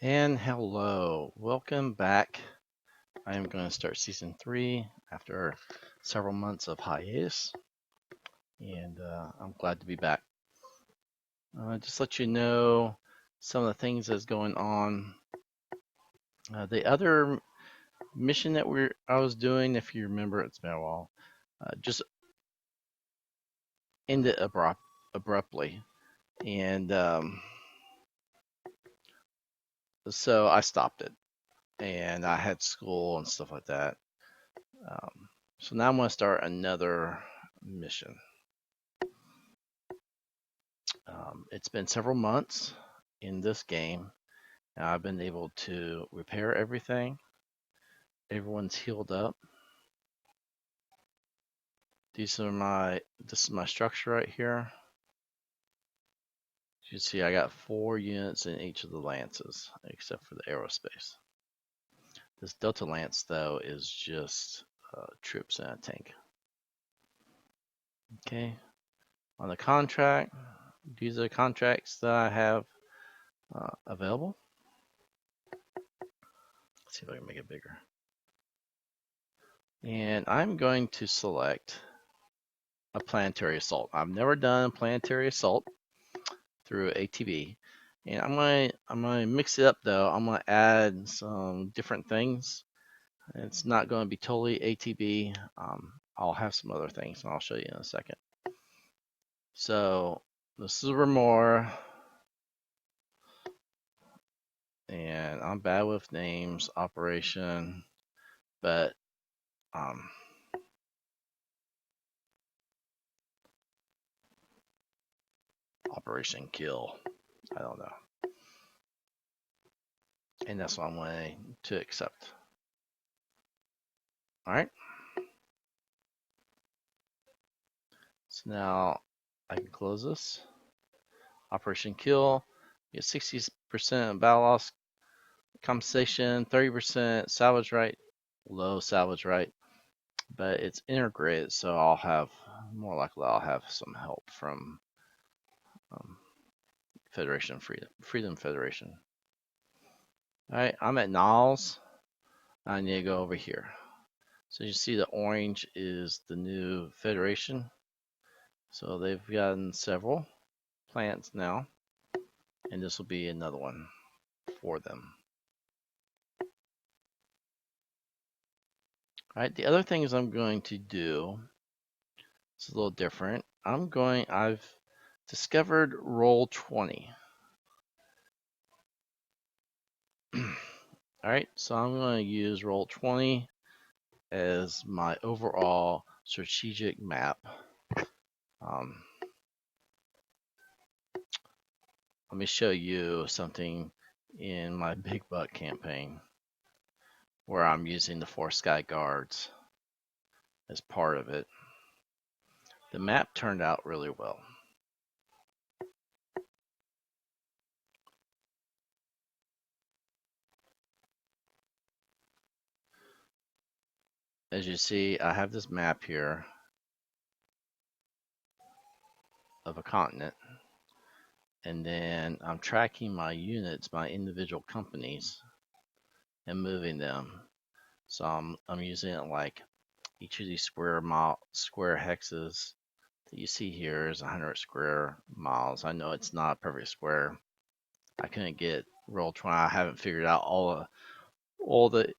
And hello, welcome back. I am going to start season 3 after several months of hiatus, and I'm glad to be back. Just let you know some of the things that's going on. The other mission that I was doing, if you remember, it's been a while, just ended abruptly, and so I stopped it, and I had school and stuff like that. So now I'm going to start another mission. It's been several months in this game, and I've been able to repair everything. Everyone's healed up. This is my structure right here. As you see, I got 4 units in each of the lances, except for the aerospace. This Delta Lance, though, is just troops and a tank. Okay, on the contract, these are the contracts that I have available. Let's see if I can make it bigger. And I'm going to select a planetary assault. I've never done a planetary assault through ATB, and I'm gonna mix it up though. I'm gonna add some different things. It's not going to be totally ATB. I'll have some other things, and I'll show you in a second. So this is Remora, and I'm bad with names, operation, but Operation Kill. I don't know. And that's what I'm going to accept. All right. So now I can close this. Operation Kill. You get 60% battle loss compensation, 30% salvage right, low salvage right, but it's integrated, so I'll have more likely I'll have some help from Federation Freedom Federation. All right, I'm at Niles. I need to go over here. So you see the orange is the new Federation. So they've gotten several plants now, and this will be another one for them. All right, the other things I'm going to do, it's a little different. I've discovered roll 20. All right, so I'm going to use roll 20 as my overall strategic map. Let me show you something in my Big Buck campaign where I'm using the 4 Sky Guards as part of it. The map turned out really well. As you see, I have this map here of a continent, and then I'm tracking my units, my individual companies, and moving them. So I'm using it like each of these square hexes that you see here is 100 square miles. I know it's not a perfect square. I couldn't get roll 20. I haven't figured out all the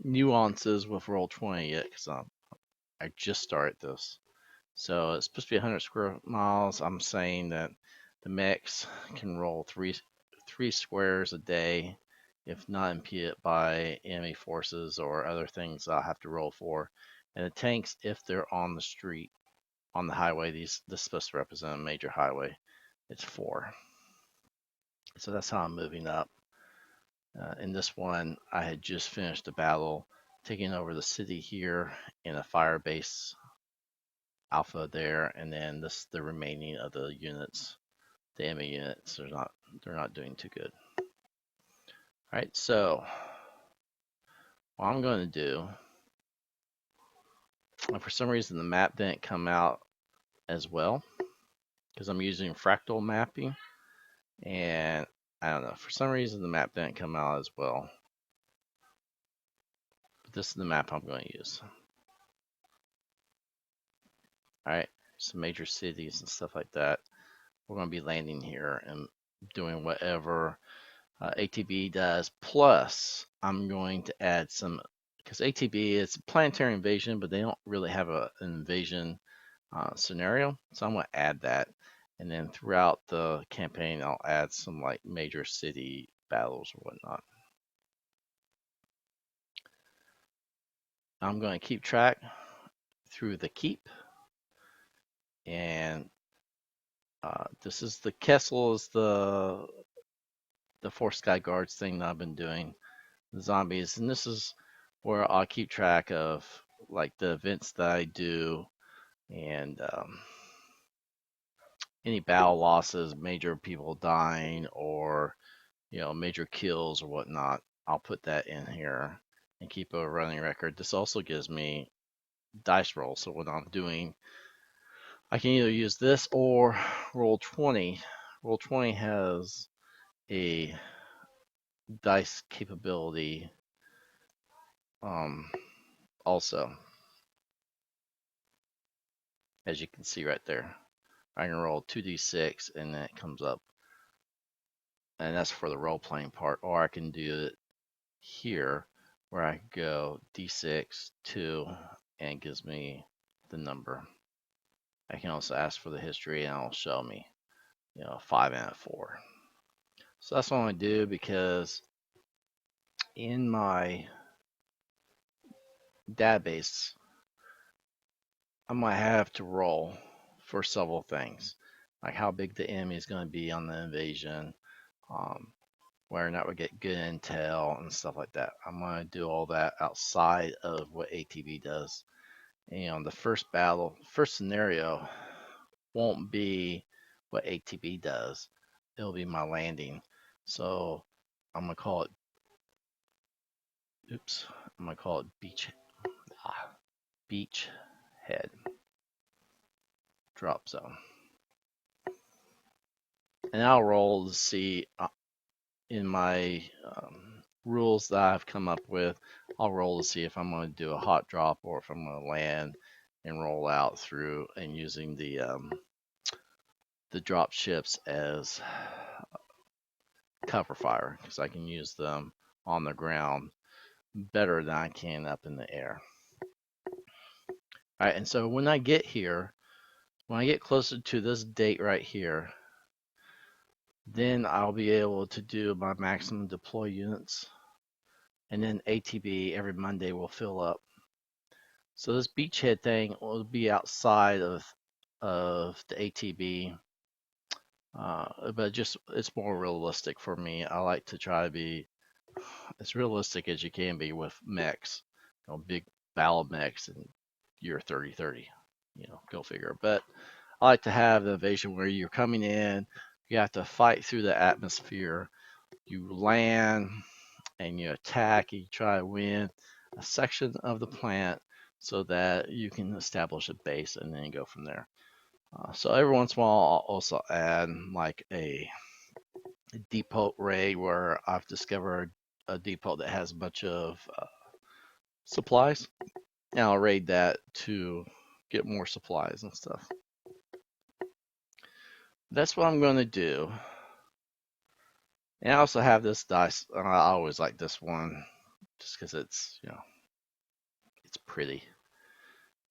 nuances with roll 20 yet because I just started this. So it's supposed to be 100 square miles. I'm saying that the mechs can roll three squares a day, if not impeded by enemy forces or other things I'll have to roll for. And the tanks, if they're on the street, on the highway, this is supposed to represent a major highway, it's 4. So that's how I'm moving up. In this one, I had just finished a battle taking over the city here in a fire base alpha there, and then the remaining of the units, the enemy units, they're not doing too good. All right, so what I'm going to do, for some reason the map didn't come out as well because I'm using fractal mapping, and I don't know. For some reason, the map didn't come out as well. But this is the map I'm going to use. All right, some major cities and stuff like that. We're going to be landing here and doing whatever ATB does. Plus, I'm going to add some, because ATB is planetary invasion, but they don't really have an invasion scenario. So I'm going to add that. And then throughout the campaign, I'll add some like major city battles or whatnot. I'm going to keep track through the keep. And this is the Kessel is the Force Sky Guards thing that I've been doing. The zombies, and this is where I'll keep track of like the events that I do and any battle losses, major people dying, or major kills or whatnot. I'll put that in here and keep a running record. This also gives me dice roll, so when I'm doing, I can either use this or roll 20. Roll 20 has a dice capability also, as you can see right there. I can roll 2d6 and then it comes up, and that's for the role playing part. Or I can do it here where I go d6 2 and it gives me the number. I can also ask for the history and it'll show me, 5 and a 4. So that's what I'm gonna do, because in my database I might have to roll for several things, like how big the enemy is going to be on the invasion, whether or not we get good intel and stuff like that. I'm going to do all that outside of what ATB does. And the first battle, first scenario won't be what ATB does. It'll be my landing. So I'm going to call it, I'm going to call it Beachhead drop zone. And I'll roll to see in my rules that I've come up with. I'll roll to see if I'm going to do a hot drop or if I'm going to land and roll out through and using the drop ships as cover fire, because I can use them on the ground better than I can up in the air. All right, and so when I get here, when I get closer to this date right here, then I'll be able to do my maximum deploy units. And then ATB every Monday will fill up. So this beachhead thing will be outside of the ATB, but just it's more realistic for me. I like to try to be as realistic as you can be with mechs, big battle mechs and year 3030. Go figure. But I like to have the invasion where you're coming in, you have to fight through the atmosphere, you land and you attack, you try to win a section of the planet so that you can establish a base and then go from there. So every once in a while, I'll also add like a depot raid where I've discovered a depot that has a bunch of supplies, and I'll raid that to get more supplies and stuff. That's what I'm going to do. And I also have this dice. I always like this one just because it's, it's pretty.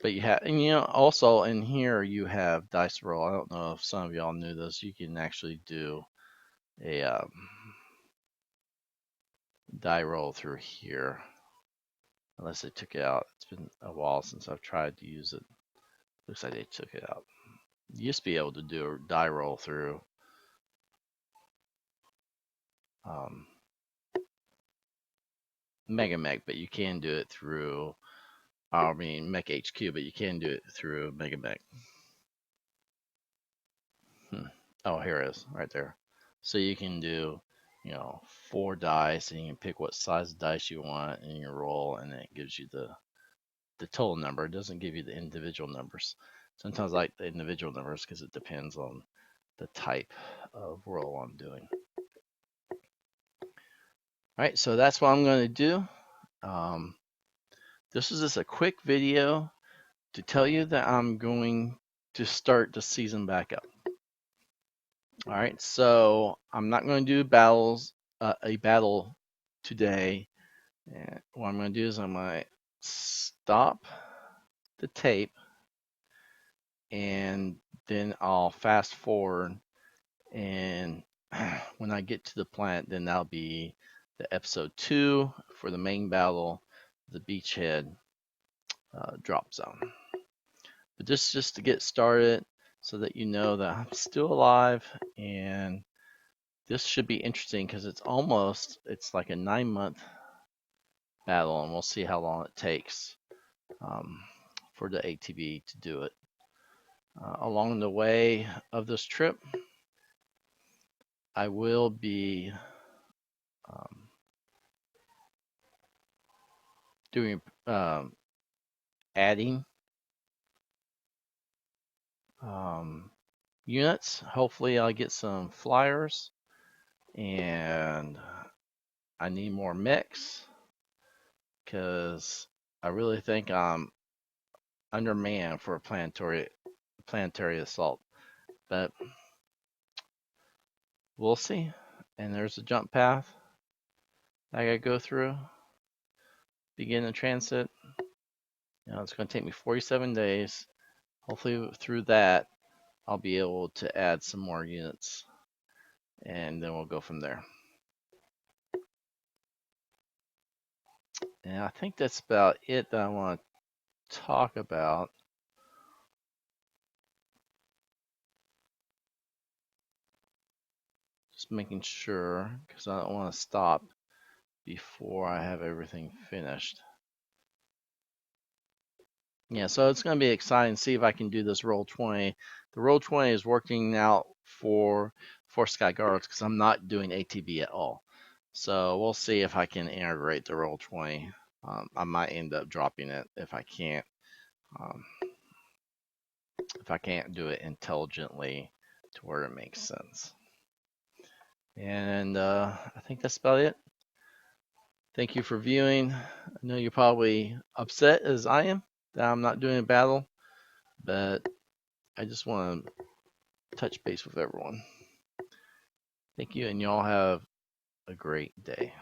But you have, and also in here you have dice roll. I don't know if some of y'all knew this. You can actually do a die roll through here, unless they took it out. It's been a while since I've tried to use it. Looks like they took it out. You used to be able to do a die roll through MekHQ, but you can do it through, MekHQ, but you can do it through MekHQ. Oh, here it is, right there. So you can do, 4 dice, and you can pick what size of dice you want, and you roll, and it gives you the total number. It doesn't give you the individual numbers. Sometimes I like the individual numbers because it depends on the type of roll I'm doing. All right, so that's what I'm going to do. Um, this is just a quick video to tell you that I'm going to start the season back up. All right, so I'm not going to do a battle today. And what I'm going to do is I'm going to stop the tape, and then I'll fast forward, and when I get to the planet, then that'll be the episode 2 for the main battle, the Beachhead drop zone. But this is just to get started so that you know that I'm still alive, and this should be interesting because it's like a 9-month battle, and we'll see how long it takes for the ATV to do it. Along the way of this trip, I will be um, doing adding units. Hopefully, I'll get some flyers, and I need more mechs because I really think I'm undermanned for a planetary assault. But we'll see. And there's a jump path I gotta go through. Begin the transit. It's going to take me 47 days. Hopefully, through that, I'll be able to add some more units, and then we'll go from there. And I think that's about it that I want to talk about. Just making sure, because I don't want to stop before I have everything finished. Yeah, so it's going to be exciting to see if I can do this roll 20. The roll 20 is working out for Sky Guards because I'm not doing ATB at all. So we'll see if I can integrate the roll 20. I might end up dropping it if I can't. If I can't do it intelligently to where it makes sense. And I think that's about it. Thank you for viewing. I know you're probably upset as I am that I'm not doing a battle, but I just want to touch base with everyone. Thank you, and y'all have a great day.